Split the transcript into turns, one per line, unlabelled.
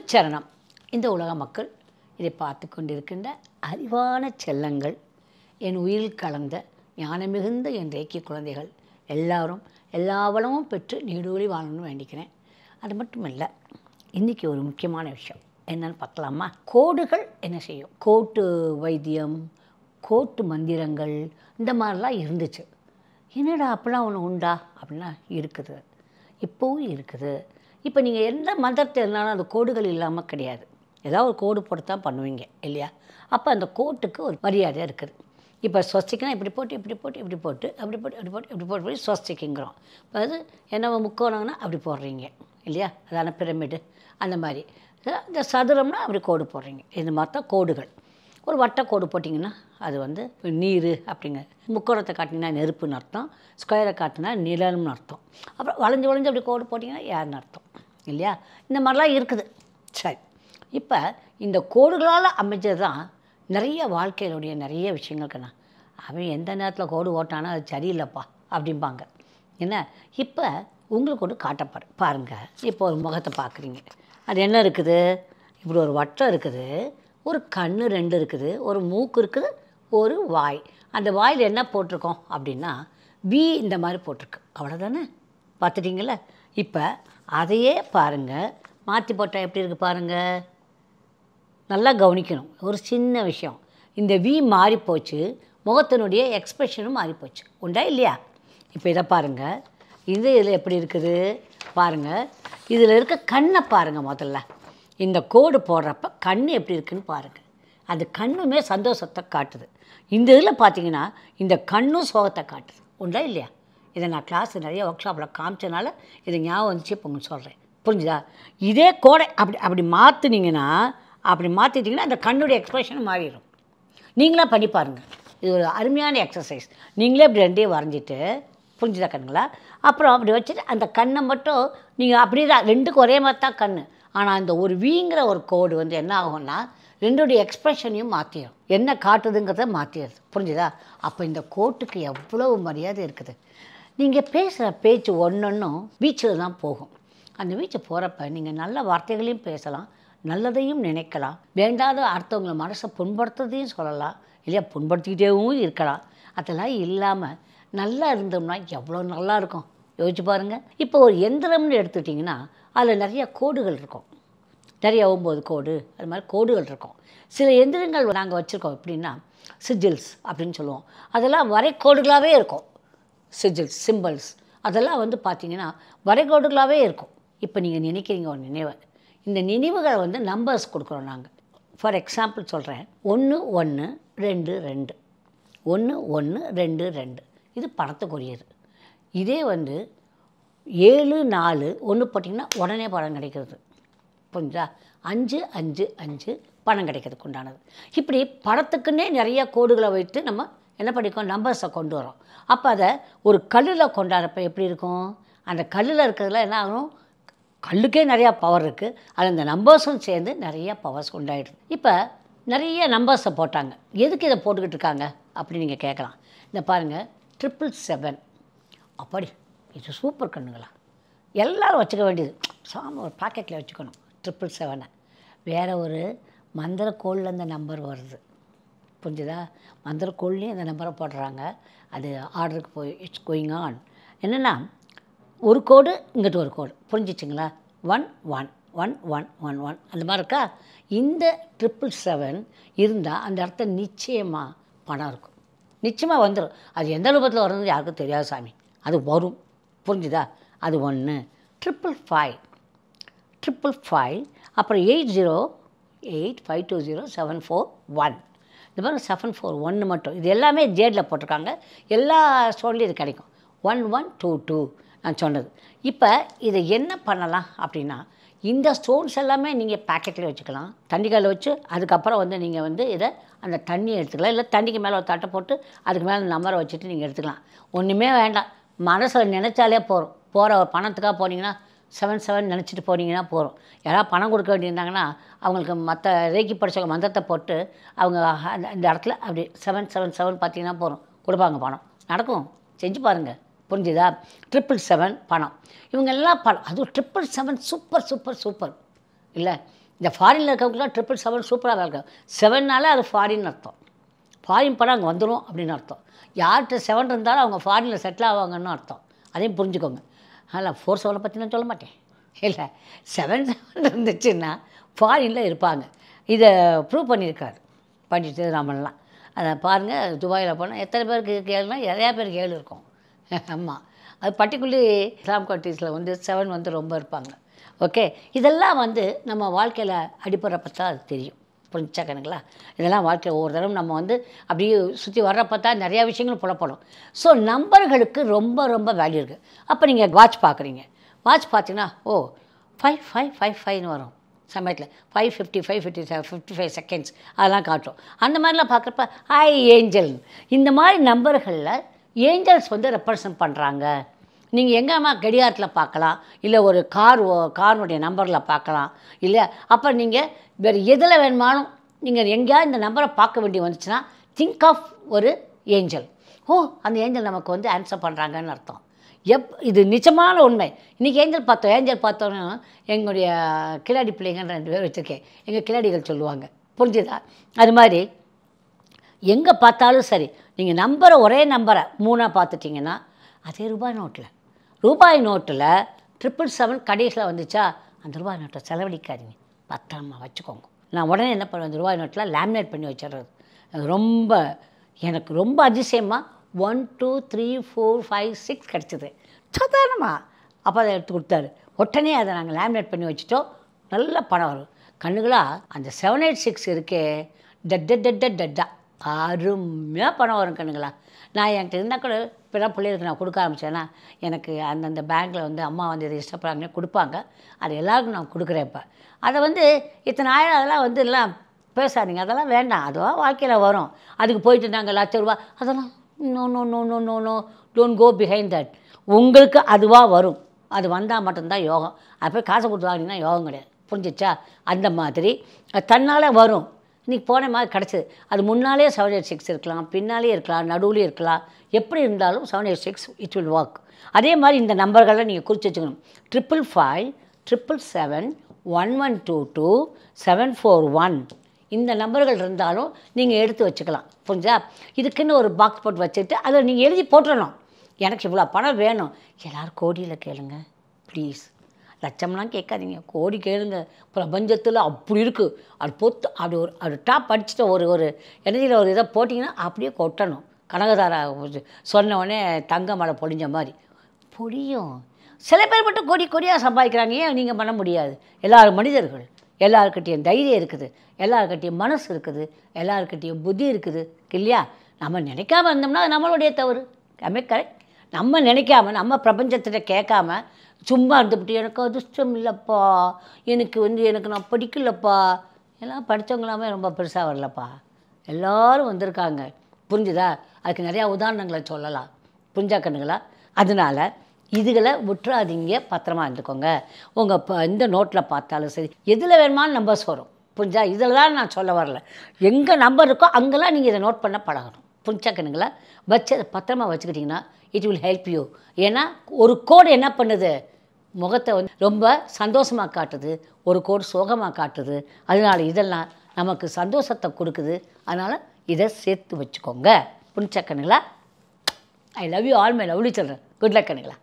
குருச்சரணம். இந்த உலக மக்கள் இதை பார்த்து கொண்டிருக்கின்ற அறிவான செல்லங்கள், என் உயிரில் கலந்த ஞானம் மிகுந்த என் ரேக்கி குழந்தைகள் எல்லாரும் எல்லா வளமும் பெற்று நீடூழி வாழணும்னு வேண்டிக்கிறேன். அது மட்டும் இல்லை, இன்றைக்கி ஒரு முக்கியமான விஷயம் என்னன்னு பார்க்கலாமா? கோடுகள் என்ன செய்யும்? கோட்டு வைத்தியம், கோட்டு மந்திரங்கள் இந்த மாதிரிலாம் இருந்துச்சு. என்னடா அப்படிலாம் ஒன்று உண்டா? அப்படின்னா இருக்குது, இப்போவும் இருக்குது. இப்போ நீங்கள் எந்த மந்திரத்தை இருந்தாலும் அந்த கோடுகள் இல்லாமல் கிடையாது. ஏதாவது ஒரு கோடு போட்டு தான் பண்ணுவீங்க இல்லையா? அப்போ அந்த கோட்டுக்கு ஒரு மரியாதை இருக்குது. இப்போ ஸ்வஸ்திக்குனா இப்படி போட்டு இப்படி போட்டு இப்படி போட்டு அப்படி போட்டு அப்படி போட்டு இப்படி போட்டு ஸ்வஸ்திக்குங்கிறோம். இப்போ அது என்ன முக்கோணம்னா அப்படி போடுறீங்க இல்லையா? அதான பிரமிடு அந்த மாதிரி. இந்த சதுரம்னா அப்படி கோடு போடுறீங்க. இந்த மாதிரி தான் கோடுகள். ஒரு வட்ட கோடு போட்டிங்கன்னா அது வந்து நீர் அப்படிங்க. முக்கோணத்தை காட்டிங்கன்னா நெருப்புன்னு அர்த்தம், ஸ்கொயரை காட்டினா நிலம்னு அர்த்தம். அப்புறம் வளைஞ்சு வளைஞ்சு அப்படி கோடு போட்டிங்கன்னா யாருன்னு அர்த்தம் இல்லையா? இந்த மாதிரிலாம் இருக்குது. சரி, இப்போ இந்த கோடுகளால் அமைச்சது தான் நிறைய வாழ்க்கையிலுடைய நிறைய விஷயங்களுக்குண்ணா. அவன் எந்த நேரத்தில் கோடு ஓட்டானா அது சரியில்லைப்பா அப்படிம்பாங்க. என்ன, இப்போ உங்களுக்கு ஒன்று காட்டப்பாரு பாருங்கள். இப்போ ஒரு முகத்தை பார்க்குறீங்க, அது என்ன இருக்குது? இப்படி ஒரு வட்டம் இருக்குது, ஒரு கண் ரெண்டு இருக்குது, ஒரு மூக்கு இருக்குது, ஒரு வாய். அந்த வாயில் என்ன போட்டிருக்கோம் அப்படின்னா வி இந்த மாதிரி போட்டிருக்கு. அவ்வளோதானே, பார்த்துட்டிங்கள? இப்போ அதையே பாருங்கள், மாற்றி போட்டால் எப்படி இருக்குது பாருங்கள். நல்லா கவனிக்கணும் ஒரு சின்ன விஷயம். இந்த வி மாறிப்போச்சு, முகத்தினுடைய எக்ஸ்ப்ரெஷனும் மாறிப்போச்சு. உண்டா இல்லையா? இப்போ இதை பாருங்கள், இதில் எப்படி இருக்குது பாருங்கள். இதில் இருக்க கண்ணை பாருங்கள். முதல்ல இந்த கோடு போடுறப்ப கண் எப்படி இருக்குதுன்னு பாருங்கள். அது கண்ணுமே சந்தோஷத்தை காட்டுது. இந்த இதில் பார்த்தீங்கன்னா இந்த கண்ணும் சோகத்தை காட்டுது. உண்டா இல்லையா? இதை நான் கிளாஸ் நிறைய ஒர்க் ஷாப்பில் காமிச்சனால இதை ஞாபகம் வந்துச்சு. இப்போ உங்களுக்கு சொல்கிறேன், புரிஞ்சுதா? இதே கோடை அப்படி அப்படி மாற்றினீங்கன்னா, அப்படி மாற்றிட்டிங்கன்னா அந்த கண்ணுடைய எக்ஸ்ப்ரெஷன் மாறிடும். நீங்களாக பண்ணி பாருங்கள். இது ஒரு அருமையான எக்ஸசைஸ். நீங்களே இப்படி ரெண்டையும் வரைஞ்சிட்டு, புரிஞ்சுதா கண்ணுங்களா? அப்புறம் அப்படி வச்சுட்டு அந்த கண்ணை மட்டும் நீங்கள் அப்படியே தான், ரெண்டுக்கும் ஒரே மாதிரி தான் கண். ஆனால் இந்த ஒரு வீங்கிற ஒரு கோடு வந்து என்ன ஆகும்னா ரெண்டுடைய எக்ஸ்ப்ரெஷனையும் மாற்றிடும், என்ன காட்டுதுங்கிறத மாற்றிடுது. புரிஞ்சுதா? அப்போ இந்த கோட்டுக்கு எவ்வளவு மரியாதை இருக்குது. நீங்கள் பேசுகிற பேச்சு ஒன்றொன்றும் வீச்சில் தான் போகும். அந்த வீச்சு போகிறப்ப நீங்கள் நல்ல வார்த்தைகளையும் பேசலாம், நல்லதையும் நினைக்கலாம், வேண்டாத அடுத்தவங்களை மனசை புண்படுத்துறதையும் சொல்லலாம் இல்லையா? புண்படுத்திக்கிட்டேவும் இருக்கலாம். அதெல்லாம் இல்லாமல் நல்லா இருந்தோம்னா எவ்வளோ நல்லா இருக்கும் யோசிச்சு பாருங்கள். இப்போ ஒரு எந்திரம்னு எடுத்துட்டிங்கன்னா அதில் நிறைய கோடுகள் இருக்கும், நிறைய 9 கோடு அது மாதிரி கோடுகள் இருக்கும். சில எந்திரங்கள் நாங்கள் வச்சுருக்கோம் எப்படின்னா சிஜில்ஸ் அப்படின்னு சொல்லுவோம். அதெல்லாம் வரைக்கோடுகளாகவே இருக்கும். சிஜில்ஸ், சிம்பிள்ஸ் அதெல்லாம் வந்து பார்த்திங்கன்னா வரைகோடுகளாகவே இருக்கும். இப்போ நீங்கள் நினைக்கிறீங்க ஒரு நினைவை, இந்த நினைவுகளை வந்து நம்பர்ஸ் கொடுக்குறோம் நாங்கள். ஃபார் எக்ஸாம்பிள் சொல்கிறேன், 1 1 2 2, 1 1 2 2 இது பணத்துக்குரியது. இதே வந்து 7 4 1 போட்டிங்கன்னா உடனே பணம் கிடைக்கிறது. புரிஞ்சா? 5 5 5 பணம் கிடைக்கிறதுக்கு உண்டானது. இப்படி பணத்துக்குன்னே நிறைய கோடுகளை வைத்து நம்ம என்ன பண்ணிக்கோம், நம்பர்ஸை கொண்டு வரோம். அப்போ அதை ஒரு கல்லில் கொண்டாடுறப்ப எப்படி இருக்கும்? அந்த கல்லில் இருக்கிறதுல என்ன ஆகும், கல்லுக்கே நிறையா பவர் இருக்குது, அது அந்த நம்பர்ஸும் சேர்ந்து நிறையா பவர்ஸ் உண்டாயிடுது. இப்போ நிறைய நம்பர்ஸை போட்டாங்க. எதுக்கு இதை போட்டுக்கிட்டு இருக்காங்க அப்படின்னு நீங்கள் கேட்கலாம். இந்த பாருங்கள், 777. அப்படி இது சூப்பர் கண்ணுங்களா, எல்லோரும் வச்சுக்க வேண்டியது. சாமி ஒரு பாக்கெட்டில் வச்சுக்கணும் 777. வேறு ஒரு மந்திரக்கோளில் அந்த நம்பர் வருது, புரிஞ்சுதா? மந்திரக்கோள்லேயும் அந்த நம்பரை போடுறாங்க. அது ஆர்டருக்கு போய் இட்ஸ் கோயிங் ஆன். என்னென்னா ஒரு கோடு இங்கிட்ட ஒரு கோடு, புரிஞ்சிச்சிங்களா? 1 1 1 1 1 1 அந்த மாதிரி இருக்கா? இந்த 777 இருந்தால் அந்த இடத்த நிச்சயமாக பணம் இருக்கும், நிச்சயமாக வந்துடும். அது எந்த ரூபத்தில் வரும்னு யாருக்கும் தெரியாது சாமி, அது வரும். புரிஞ்சுதா? அது 1 555 555, அப்புறம் 80852074 இந்த மாதிரி 741 மட்டும். இது எல்லாமே ஜேடில் போட்டிருக்காங்க. எல்லா ஸ்டோன்லேயும் இது கிடைக்கும். 1122 நான் சொன்னது. இப்போ இதை என்ன பண்ணலாம் அப்படின்னா, இந்த ஸ்டோன்ஸ் எல்லாமே நீங்கள் பேக்கெட்டில் வச்சுக்கலாம், தண்ணிக்காயில் வச்சு. அதுக்கப்புறம் வந்து நீங்கள் வந்து இதை அந்த தண்ணியை எடுத்துக்கலாம், இல்லை தண்ணிக்கு மேலே ஒரு தட்டை போட்டு அதுக்கு மேலே நம்பரை வச்சுட்டு நீங்கள் எடுத்துக்கலாம். ஒன்றுமே வேண்டாம், மனசில் நினச்சாலே போகிறோம். போகிற ஒரு பணத்துக்காக போனீங்கன்னா 77 நினச்சிட்டு போனீங்கன்னா போகிறோம். யாராவது பணம் கொடுக்க வேண்டியிருந்தாங்கன்னா அவங்களுக்கு மற்ற ரேக்கி படித்தவங்க மந்திரத்தை போட்டு அவங்க அந்த இடத்துல அப்படி 777 பார்த்தீங்கன்னா போகிறோம், கொடுப்பாங்க, பணம் நடக்கும். செஞ்சு பாருங்கள், புரிஞ்சுதா? 777 பணம், இவங்க எல்லாம் பணம். அதுவும் 777 சூப்பர் சூப்பர் சூப்பர் இல்லை? இந்த ஃபாரினில் இருக்கவங்களாம் 777 சூப்பராக இருக்கும். 7னால அது ஃபாரின் அர்த்தம். ஃபாரின் படம் அங்கே வந்துடும் அப்படின்னு அர்த்தம். யார்கிட்ட 7 இருந்தாலும் அவங்க ஃபாரினில் செட்டில் ஆவாங்கன்னு அர்த்தம். அதையும் புரிஞ்சுக்கோங்க. அதனால் 47 பற்றி நான் சொல்ல மாட்டேன். இல்லை, 7 இருந்துச்சுன்னா ஃபாரினில் இருப்பாங்க. இதை ப்ரூவ் பண்ணியிருக்காரு பண்டிட் ராமன்லாம். அதை பாருங்கள், துபாயில் போனால் எத்தனை பேருக்கு கேளுனா நிறையா பேருக்கு 7 இருக்கும். ஆமாம், அது பர்டிகுலர்லி இஸ்லாம் கண்ட்ரீஸில் வந்து 7 வந்து ரொம்ப இருப்பாங்க. ஓகே, இதெல்லாம் வந்து நம்ம வாழ்க்கையில் அடிப்படுறப்ப தான் அது தெரியும். புரிஞ்சா கணக்குங்களா? இதெல்லாம் வாழ்க்கையில் ஒவ்வொரு தடவை நம்ம வந்து அப்படியே சுற்றி வர்றப்ப தான் நிறையா விஷயங்கள் புலப்படும். ஸோ நம்பர்களுக்கு ரொம்ப ரொம்ப வேல்யூ இருக்குது. அப்போ நீங்கள் வாட்ச் பார்க்குறீங்க, வாட்ச் பார்த்தீங்கன்னா 5555ன்னு வரும். சமயத்தில் 5:55, 55 செகண்ட்ஸ் அதெல்லாம் காட்டும். அந்த மாதிரிலாம் பார்க்குறப்ப ஏஞ்சல், இந்த மாதிரி நம்பர்களில் ஏஞ்சல்ஸ் வந்து ரெப்ரசன்ட் பண்ணுறாங்க. நீங்கள் எங்கேம்மா கடிகாரத்தில் பார்க்கலாம், இல்லை ஒரு காருடைய நம்பரில் பார்க்கலாம், இல்லை அப்போ நீங்கள் வேறு எதில் வேணுமாலும் நீங்கள் எங்கேயாவது இந்த நம்பரை பார்க்க வேண்டி வந்துச்சுன்னா திங்க் ஆஃப் ஒரு ஏஞ்சல். அந்த ஏஞ்சல் நமக்கு வந்து ஆன்சர் பண்ணுறாங்கன்னு அர்த்தம். இது நிஜமான உண்மை. இன்றைக்கி ஏஞ்சல் பார்த்தோன்னா எங்களுடைய கிளாடி பிள்ளைங்கன்னு 2 பேர் வச்சுருக்கேன். எங்கள் கிளாடிகள் சொல்லுவாங்க, புரிஞ்சுதா? அது மாதிரி எங்கே பார்த்தாலும் சரி, நீங்கள் ஒரே நம்பரை 3ஆக பார்த்துட்டிங்கன்னா அதே ரூபாய் நோட்டில் 777 கடைசியில் வந்துச்சா அந்த ரூபாய் நோட்டை செலவழிக்காதீங்க, பத்திரமா வச்சுக்கோங்க. நான் உடனே என்ன பண்ணுவேன், அந்த ரூபாய் நோட்டில் லேமினேட் பண்ணி வச்சிடுறது. எனக்கு ரொம்ப அதிசயமாக 1 2 3 4 5 6 கிடச்சிது சாதாரணமாக. அப்போ அதை எடுத்து கொடுத்தாரு. உடனே அதை நாங்கள் லேமினேட் பண்ணி வச்சுட்டோம். நல்ல பணம் வரும் கண்ணுகளா. அந்த 786 இருக்கே, டட்டா அருமையாக பணம் வரும் கண்ணுங்களா. நான் என்கிட்ட இருந்தால் கூட இப்போலாம் பிள்ளைகளுக்கு நான் கொடுக்க ஆரம்பித்தேன்னா எனக்கு அந்தந்த பேங்க்கில் வந்து அம்மா வந்து இதை இஷ்டப்படுறாங்கன்னே கொடுப்பாங்க. அது எல்லாருக்கும் நான் கொடுக்குறேன். இப்போ அதை வந்து இத்தனை ஆயிரம் அதெல்லாம் வந்து எல்லாம் பேசாதீங்க, அதெல்லாம் வேண்டாம், அதுவாக வாழ்க்கையில் வரும். அதுக்கு போயிட்டு நாங்கள் ₹1,00,000 அதெல்லாம் no don't go behind that. உங்களுக்கு அதுவாக வரும். அது வந்தால் மட்டும்தான் யோகம். அப்போ காசை கொடுத்து வாங்கினீங்கன்னா யோகம் கிடையாது. புரிஞ்சிச்சா? அந்த மாதிரி தன்னால் வரும். இன்றைக்கி போன மாதிரி கிடச்சிது. அது முன்னாலே 786 இருக்கலாம், பின்னாலே இருக்கலாம், நடுவுலேயும் இருக்கலாம். எப்படி இருந்தாலும் 786 இட் வில் ஒர்க். அதே மாதிரி இந்த நம்பர்களை நீங்கள் குறித்து வச்சுக்கணும். 555 777 1122 741 இந்த நம்பர்கள் இருந்தாலும் நீங்கள் எடுத்து வச்சுக்கலாம். புரிஞ்சா? இதுக்குன்னு ஒரு பாக்ஸ் போட்டு வச்சுட்டு அதில் நீங்கள் எழுதி போட்டுடணும். எனக்கு இவ்வளோ பணம் வேணும். எல்லோரும் கோடியில் கேளுங்க ப்ளீஸ். லட்சம்லாம் கேட்காதீங்க, கோடி கேளுங்க. பிரபஞ்சத்தில் அப்படி இருக்குது. அது பொத்து அப்படி டாப் அடிச்சுட்டு ஒரு எனர்ஜியில் ஒரு இதை போட்டிங்கன்னா அப்படியே கொட்டணும். கனகதாரா சொன்ன உடனே தங்க மழை பொழிஞ்ச மாதிரி பொழியும். சில பேர் மட்டும் கொடியாக சம்பாதிக்கிறாங்க. ஏன் நீங்கள் பண்ண முடியாது? எல்லாரும் மனிதர்கள், எல்லாருக்கிட்டையும் தைரியம் இருக்குது, எல்லாருக்கிட்டையும் மனசு இருக்குது, எல்லாருக்கிட்டையும் புத்தி இருக்குது இல்லையா? நம்ம நினைக்காம இருந்தோம்னா அது நம்மளுடைய தவறு. கரெக்ட். நம்ம நினைக்காம, நம்ம பிரபஞ்சத்திட்ட கேட்காம சும்மா இருந்துவிட்டு எனக்கு அதிர்ஷ்டம் இல்லைப்பா, எனக்கு நான் படிக்கலப்பா, எல்லாம் படித்தவங்களாமே ரொம்ப பெருசாக வரலப்பா, எல்லோரும் வந்திருக்காங்க. புரிஞ்சுதா? அதுக்கு நிறையா உதாரணங்களை சொல்லலாம். புரிஞ்சா கண்ணுங்களா? அதனால் இதுகளை விட்டுறாதீங்க, பத்திரமா இருந்துக்கோங்க. உங்கள் இந்த நோட்டில் பார்த்தாலும் சரி, எதில் வேணுமாலும் நம்பர்ஸ் வரும். புரிஞ்சா? இதில் தான் நான் சொல்ல வரல. எங்கே நம்பர் இருக்கோ அங்கெல்லாம் நீங்கள் இதை நோட் பண்ண பழகணும். புரிஞ்சா கண்ணுங்களா? வச்சு அதை பத்திரமா வச்சுக்கிட்டிங்கன்னா இட் வில் ஹெல்ப் யூ. ஏன்னா ஒரு கோடு என்ன பண்ணுது, முகத்தை வந்து ரொம்ப சந்தோஷமாக காட்டுது, ஒரு கோடு சோகமாக காட்டுது. அதனால் இதெல்லாம் நமக்கு சந்தோஷத்தை கொடுக்குது. அதனால் இதை சேர்த்து வச்சுக்கோங்க. புரிஞ்சா கண்ணுங்களா? I love you all my lovely children. Good luck கண்ணுங்களா.